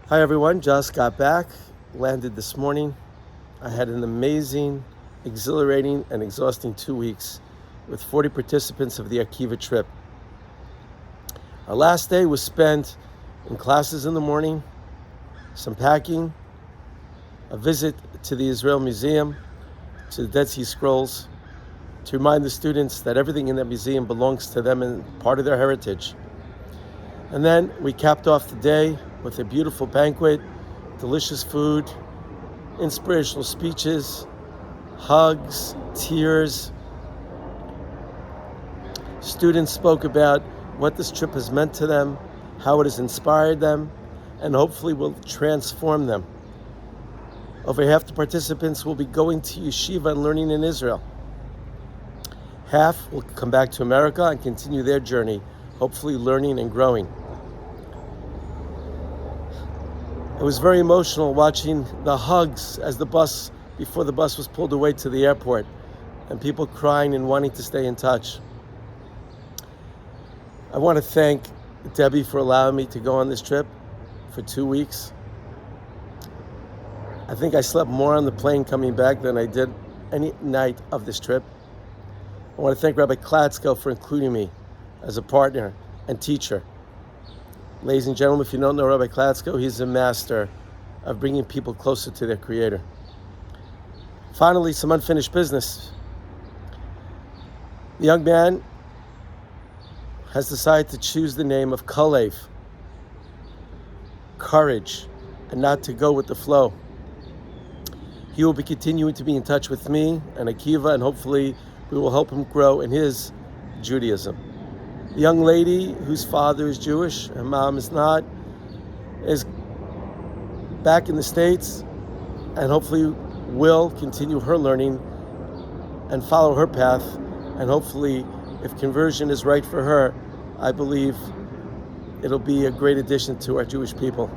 Hi everyone, just got back, landed this morning. I had an amazing, exhilarating, and exhausting 2 weeks with 40 participants of the Akiva trip. Our last day was spent in classes in the morning, some packing, a visit to the Israel Museum, to the Dead Sea Scrolls, to remind the students that everything in that museum belongs to them and part of their heritage. And then we capped off the day with a beautiful banquet, delicious food, inspirational speeches, hugs, tears. Students spoke about what this trip has meant to them, how it has inspired them, and hopefully will transform them. Over half the participants will be going to yeshiva and learning in Israel. Half will come back to America and continue their journey, hopefully learning and growing. It was very emotional watching the hugs before the bus was pulled away to the airport, and people crying and wanting to stay in touch. I want to thank Debbie for allowing me to go on this trip for 2 weeks. I think I slept more on the plane coming back than I did any night of this trip. I want to thank Rabbi Klatzko for including me as a partner and teacher. Ladies and gentlemen, if you don't know Rabbi Klatzko, he's a master of bringing people closer to their Creator. Finally, some unfinished business. The young man has decided to choose the name of Kalev, courage, and not to go with the flow. He will be continuing to be in touch with me and Akiva, and hopefully we will help him grow in his Judaism. The young lady whose father is Jewish and mom is not is back in the States and hopefully will continue her learning and follow her path. And hopefully, if conversion is right for her, I believe it'll be a great addition to our Jewish people.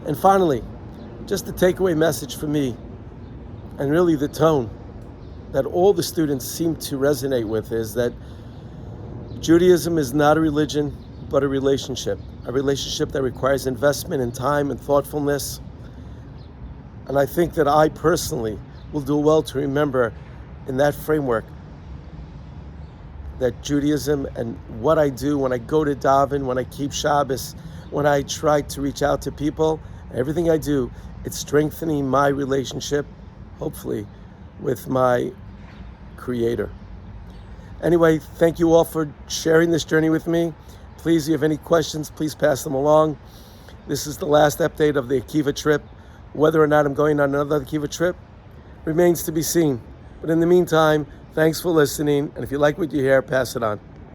And finally, just the takeaway message for me, and really the tone that all the students seem to resonate with, is that Judaism is not a religion, but a relationship that requires investment in time and thoughtfulness. And I think that I personally will do well to remember in that framework that Judaism and what I do when I go to daven, when I keep Shabbos, when I try to reach out to people, everything I do, it's strengthening my relationship, hopefully, with my Creator. Anyway, thank you all for sharing this journey with me. Please, if you have any questions, please pass them along. This is the last update of the Akiva trip. Whether or not I'm going on another Akiva trip remains to be seen. But in the meantime, thanks for listening. And if you like what you hear, pass it on.